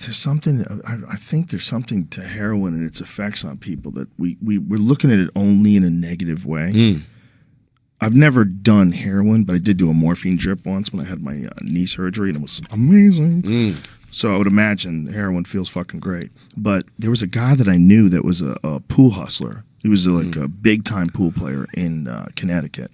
there's something. I think there's something to heroin and its effects on people that we're looking at it only in a negative way. I've never done heroin, but I did do a morphine drip once when I had my knee surgery, and it was amazing. So I would imagine heroin feels fucking great. But there was a guy that I knew that was a pool hustler. He was like a big time pool player in Connecticut,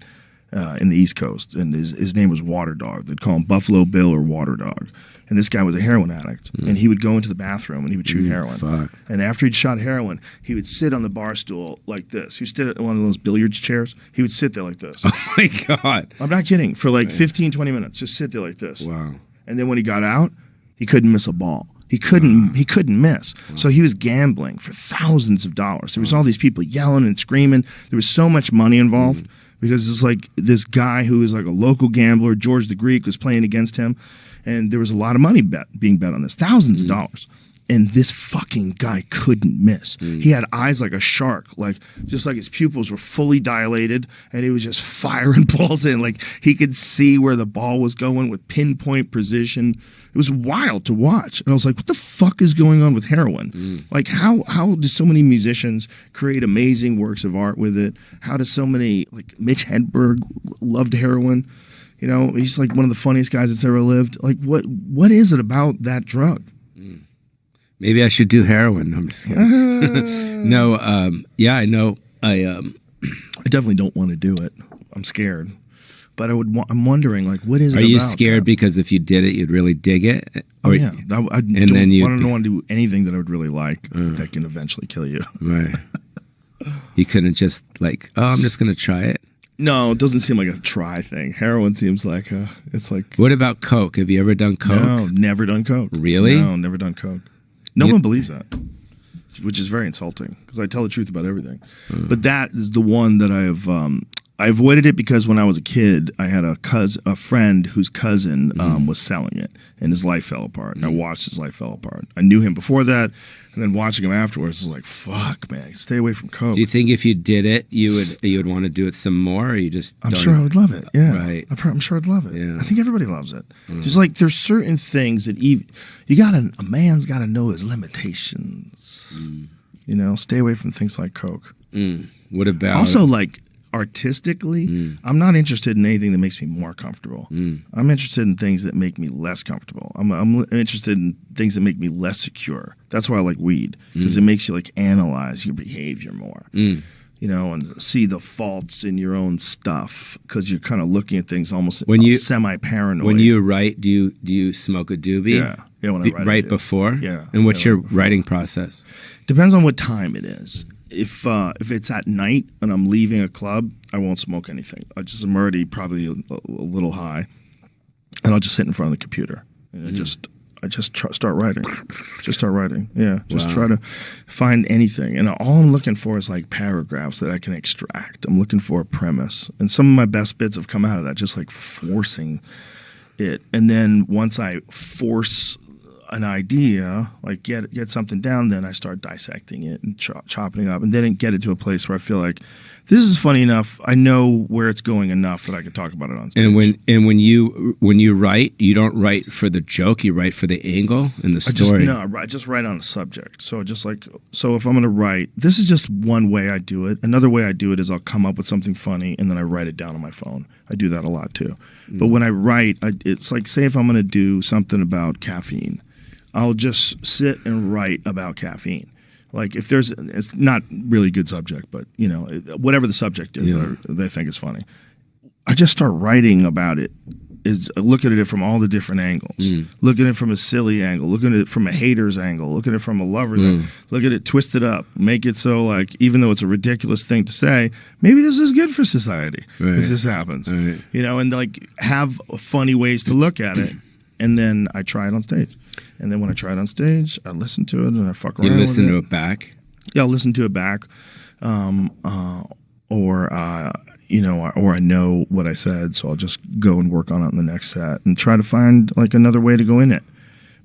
in the East Coast, and his name was Water Dog. They'd call him Buffalo Bill or Water Dog. And this guy was a heroin addict, and he would go into the bathroom and he would shoot heroin. Fuck. And after he'd shot heroin, he would sit on the bar stool like this. He would sit at one of those billiards chairs. He would sit there like this. Oh my God. I'm not kidding. For like 15, 20 minutes, just sit there like this. Wow. And then when he got out, he couldn't miss a ball. He couldn't miss. So he was gambling for thousands of dollars. There was all these people yelling and screaming. There was so much money involved because it's like this guy who was like a local gambler, George the Greek, was playing against him. And there was a lot of money being bet on this, thousands of dollars. And this fucking guy couldn't miss. He had eyes like a shark, like just like his pupils were fully dilated, and he was just firing balls in. Like he could see where the ball was going with pinpoint precision. It was wild to watch. And I was like, what the fuck is going on with heroin? Like how do so many musicians create amazing works of art with it? How do so many, like Mitch Hedberg loved heroin? You know, he's like one of the funniest guys that's ever lived. Like what is it about that drug? Maybe I should do heroin. I'm just kidding. No, yeah, I know. I definitely don't want to do it. I'm scared. But I'm wondering, like, what is it about? Are you scared because if you did it, you'd really dig it? Oh, yeah. I don't want to do anything that I would really like that can eventually kill you. Right. You couldn't just like, oh, I'm just going to try it? No, it doesn't seem like a try thing. Heroin seems like it's like... What about coke? Have you ever done coke? No, never done coke. Really? No, never done coke. No one believes that, which is very insulting because I tell the truth about everything. But that is the one that I avoided it because when I was a kid, I had a friend whose cousin was selling it, and his life fell apart. And I watched his life fall apart. I knew him before that, and then watching him afterwards, I was like, "Fuck, man, stay away from coke." Do you think if you did it, you would want to do it some more, or you just? I'm sure I would love it. Yeah, right. I'm sure I'd love it. Yeah. I think everybody loves it. There's certain things that a man's got to know his limitations. You know, stay away from things like coke. What about also like? Artistically, I'm not interested in anything that makes me more comfortable. I'm interested in things that make me less comfortable. I'm interested in things that make me less secure. That's why I like weed, because it makes you like analyze your behavior more. You know, and see the faults in your own stuff because you're kind of looking at things almost semi-paranoid. When you write, do you smoke a doobie? Yeah. When I write before. Yeah. And what's your writing process? Depends on what time it is. If it's at night and I'm leaving a club, I won't smoke anything. I'm already probably a little high, and I'll just sit in front of the computer and I just start writing. Just start writing. Yeah, just try to find anything, and all I'm looking for is like paragraphs that I can extract. I'm looking for a premise, and some of my best bits have come out of that, just like forcing it. And then once I force an idea, like get something down, then I start dissecting it and chopping it up, and then get it to a place where I feel like this is funny enough. I know where it's going enough that I can talk about it on stage. And when you write, you don't write for the joke, you write for the angle and the story. I just write on a subject. So if I'm going to write, this is just one way I do it. Another way I do it is I'll come up with something funny and then I write it down on my phone. I do that a lot too. But when I write, it's like, say if I'm going to do something about caffeine, I'll just sit and write about caffeine. Like if it's not really a good subject, but you know, whatever the subject is that they think is funny, I just start writing about it. Looking at it from all the different angles. Looking at it from a silly angle. Looking at it from a hater's angle. Looking at it from a lover's angle. Look at it, twist it up. Make it so like, even though it's a ridiculous thing to say, maybe this is good for society if this happens. Right. You know, and like have funny ways to look at it. And then I try it on stage. And then when I try it on stage, I listen to it and I fuck around with it. You listen to it back? Yeah, I'll listen to it back. Or I know what I said, so I'll just go and work on it in the next set and try to find like another way to go in it.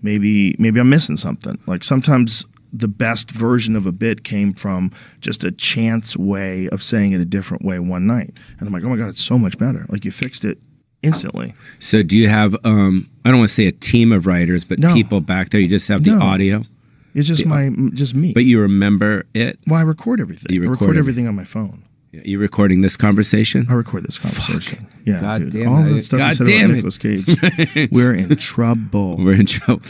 Maybe I'm missing something. Like sometimes the best version of a bit came from just a chance way of saying it a different way one night. And I'm like, oh my God, it's so much better. Like you fixed it instantly. So do you have, I don't want to say a team of writers, but No. people back there, you just have the No. audio? It's just just me. But you remember it? Well, I record everything. You I record record everything on my phone. You recording this conversation? I record this conversation. Yeah, God dude. damn All it. the stuff God you said damn about Nicolas Cage. We're in trouble. We're in trouble.